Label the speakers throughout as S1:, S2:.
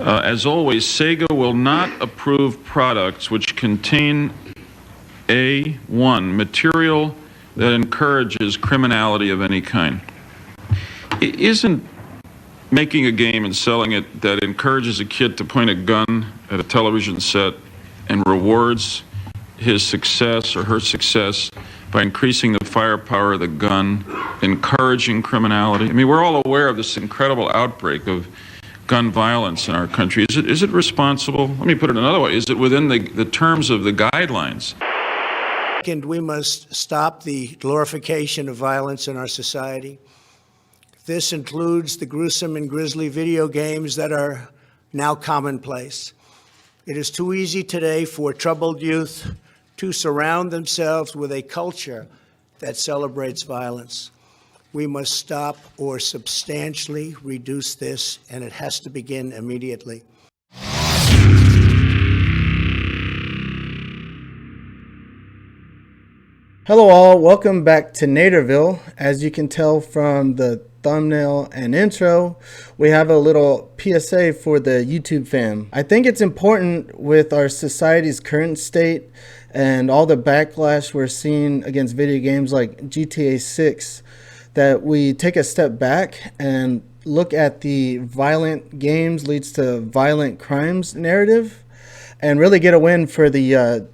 S1: As always, Sega will not approve products which contain one, material that encourages criminality of any kind. Isn't making a game and selling it that encourages a kid to point a gun at a television set and rewards his success or her success by increasing the firepower of the gun, encouraging criminality? I mean, we're all aware of this incredible outbreak of gun violence in our country. Is it responsible? Let me put it another way. Is it within the terms of the guidelines?
S2: Second, we must stop the glorification of violence in our society. This includes the gruesome and grisly video games that are now commonplace. It is too easy today for troubled youth to surround themselves with a culture that celebrates violence. We must stop or substantially reduce this, and it has to begin immediately.
S3: Hello all, welcome back to Naderville. As you can tell from the thumbnail and intro, we have a little PSA for the YouTube fam. I think it's important with our society's current state and all the backlash we're seeing against video games like GTA 6 that we take a step back and look at the violent games leads to violent crimes narrative and really get a win for the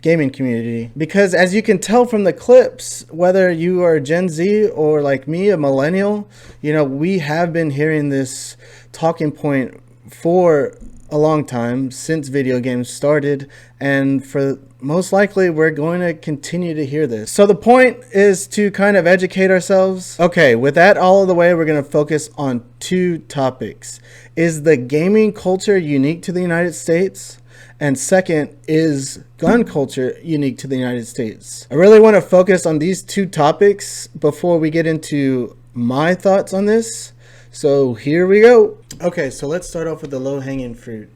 S3: gaming community. Because as you can tell from the clips, whether you are Gen Z or like me, a millennial, you know, we have been hearing this talking point for a long time since video games started, and for most likely we're going to continue to hear this. So the point is to kind of educate ourselves. Okay, with that all of the way, we're going to focus on two topics. Is the gaming culture unique to the United States? And second, is gun culture unique to the United States? I really want to focus on these two topics before we get into my thoughts on this. So here we go. Okay, so let's start off with the low-hanging fruit.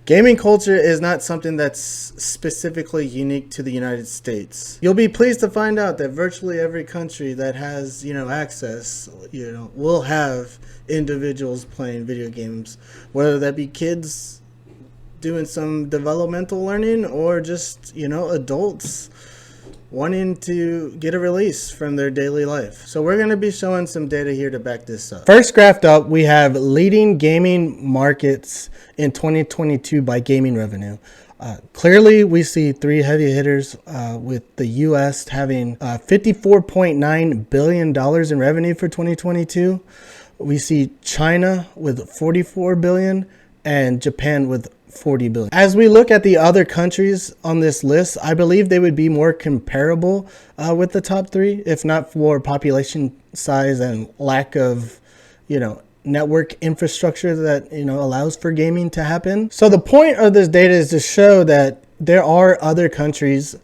S3: Gaming culture is not something that's specifically unique to the United States. You'll be pleased to find out that virtually every country that has, access, will have individuals playing video games, whether that be kids doing some developmental learning or just, adults wanting to get a release from their daily life. So we're going to be showing some data here to back this up. First graph up, we have leading gaming markets in 2022 by gaming revenue. Clearly, we see three heavy hitters with the U.S. having $54.9 billion in revenue for 2022. We see China with $44 billion and Japan with $40 billion. As we look at the other countries on this list, I believe they would be more comparable with the top three, if not for population size and lack of, network infrastructure that, allows for gaming to happen. So the point of this data is to show that there are other countries.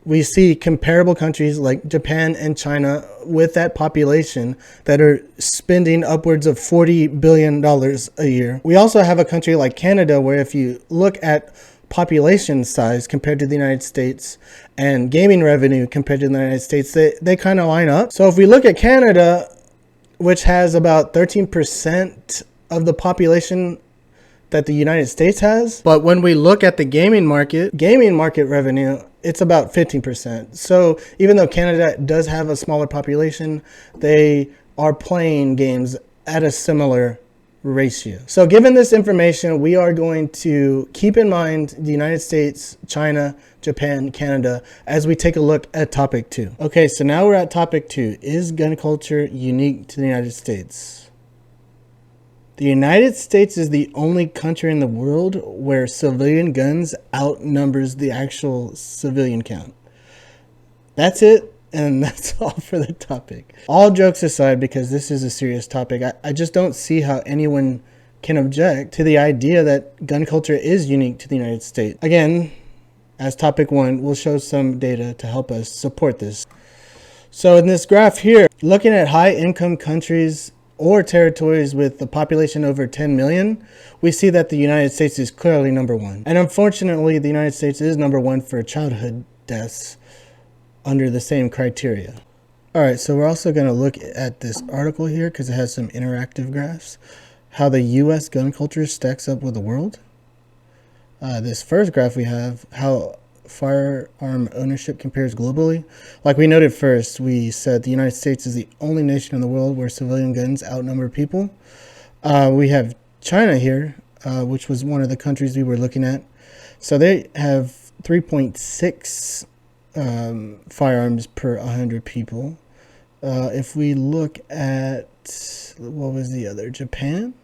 S3: We see comparable countries like Japan and China with that population that are spending upwards of $40 billion a year. We also have a country like Canada where if you look at population size compared to the United States and gaming revenue compared to the United States, they kind of line up. So if we look at Canada, which has about 13% of the population that the United States has, but when we look at the gaming market revenue, it's about 15%. So even though Canada does have a smaller population, they are playing games at a similar ratio. So given this information, we are going to keep in mind the United States, China, Japan, Canada, as we take a look at topic 2. Okay, so now we're at topic 2. Is gun culture unique to the United States? The United States is the only country in the world where civilian guns outnumbers the actual civilian count. That's it, and that's all for the topic. All jokes aside, because this is a serious topic, I just don't see how anyone can object to the idea that gun culture is unique to the United States. Again, as topic 1, we'll show some data to help us support this. So in this graph here, looking at high-income countries or territories with a population over 10 million, we see that the United States is clearly number 1. And unfortunately, the United States is number 1 for childhood deaths under the same criteria. All right, so we're also going to look at this article here because it has some interactive graphs. how the U.S. gun culture stacks up with the world. This first graph we have, how firearm ownership compares globally. Like we noted first, we said the United States is the only nation in the world where civilian guns outnumber people. We have China here, which was one of the countries we were looking at. So they have 3.6 firearms per 100 people. If we look at, what was the other, Japan?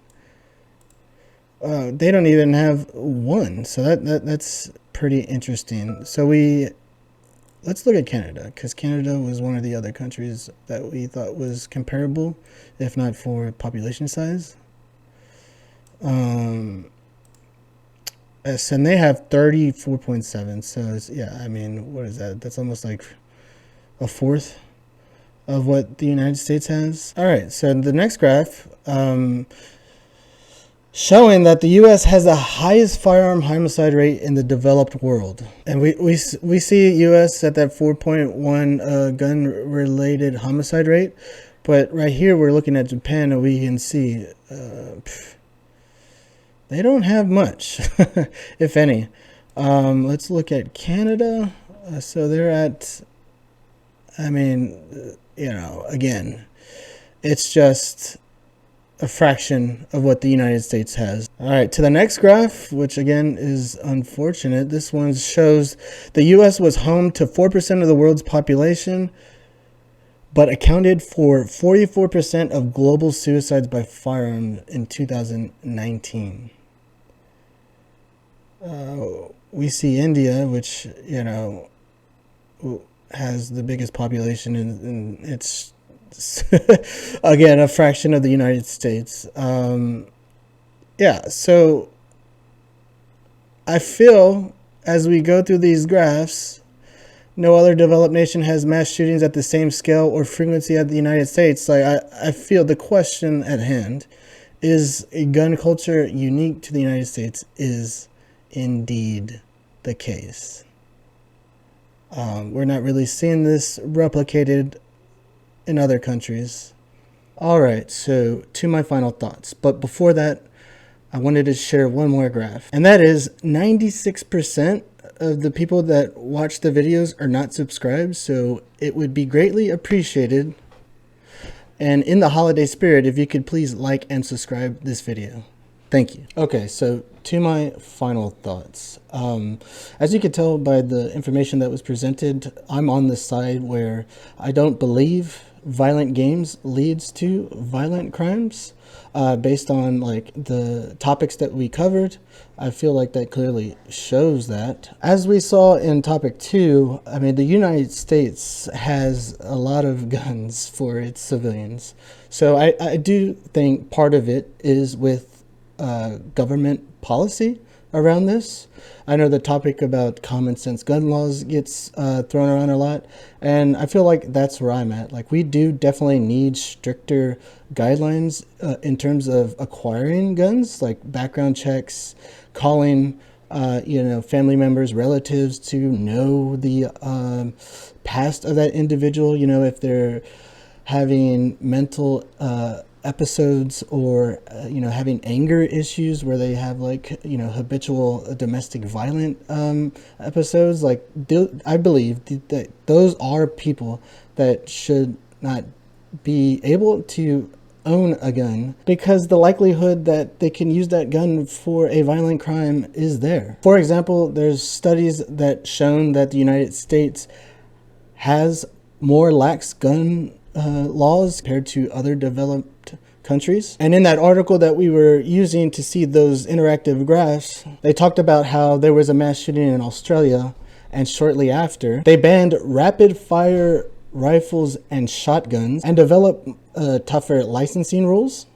S3: They don't even have one, so that's pretty interesting. So let's look at Canada, because Canada was one of the other countries that we thought was comparable, if not for population size. And they have 34.7. So it's, yeah, I mean, what is that? That's almost like a fourth of what the United States has. All right, so the next graph, showing that the U.S. has the highest firearm homicide rate in the developed world. And we see U.S. at that 4.1 gun-related homicide rate. But right here, we're looking at Japan, and we can see they don't have much, if any. Let's look at Canada. So they're at, I mean, you know, again, it's just a fraction of what the United States has. All right, to the next graph, which again is unfortunate. This one shows the U.S. was home to 4% of the world's population, but accounted for 44% of global suicides by firearm in 2019. We see India, which, you know, has the biggest population, and it's again a fraction of the United States. Yeah, so I feel as we go through these graphs, no other developed nation has mass shootings at the same scale or frequency as the United States. Like I feel the question at hand is, a gun culture unique to the United States is indeed the case. We're not really seeing this replicated in other countries. All right, so to my final thoughts. But before that, I wanted to share one more graph. And that is 96% of the people that watch the videos are not subscribed. So it would be greatly appreciated, and in the holiday spirit, if you could please like and subscribe this video. Thank you. Okay, so to my final thoughts. As you can tell by the information that was presented, I'm on the side where I don't believe violent games leads to violent crimes. Based on like the topics that we covered, I feel like that clearly shows that. As we saw in topic 2, I mean, the United States has a lot of guns for its civilians. So I do think part of it is with government policy around this. I know the topic about common sense gun laws gets thrown around a lot, and I feel like that's where I'm at. Like, we do definitely need stricter guidelines in terms of acquiring guns, like background checks, calling family members, relatives to know the past of that individual, you know, if they're having mental episodes or having anger issues where they have habitual domestic violent episodes. Like, I believe that those are people that should not be able to own a gun, because the likelihood that they can use that gun for a violent crime is there. For example, there's studies that shown that the United States has more lax gun laws compared to other developed countries. And in that article that we were using to see those interactive graphs, they talked about how there was a mass shooting in Australia, and shortly after, they banned rapid fire rifles and shotguns and developed tougher licensing rules,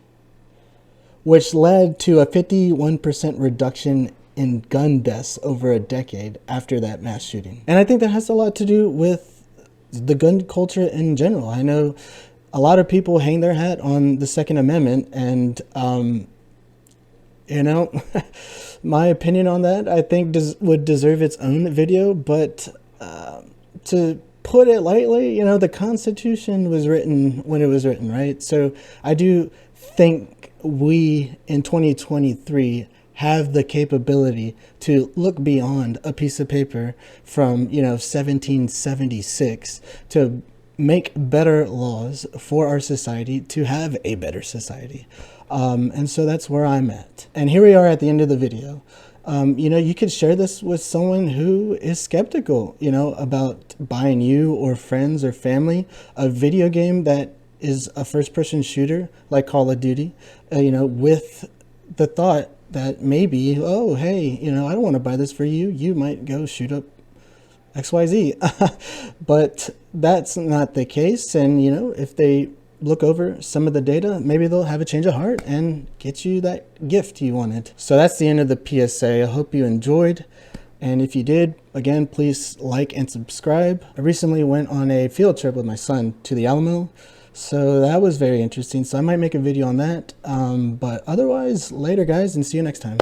S3: which led to a 51% reduction in gun deaths over a decade after that mass shooting. And I think that has a lot to do with the gun culture in general. I know a lot of people hang their hat on the Second Amendment, and my opinion on that, I think would deserve its own video. But to put it lightly, the Constitution was written when it was written, right? So I do think we in 2023 have the capability to look beyond a piece of paper from 1776 to make better laws for our society, to have a better society. And so that's where I'm at. And here we are at the end of the video. You could share this with someone who is skeptical, about buying you or friends or family a video game that is a first-person shooter like Call of Duty, with the thought that maybe, oh, hey, I don't want to buy this for you. You might go shoot up XYZ. But that's not the case. And, if they look over some of the data, maybe they'll have a change of heart and get you that gift you wanted. So that's the end of the PSA. I hope you enjoyed. And if you did, again, please like and subscribe. I recently went on a field trip with my son to the Alamo. So that was very interesting. So I might make a video on that. But otherwise, later guys, and see you next time.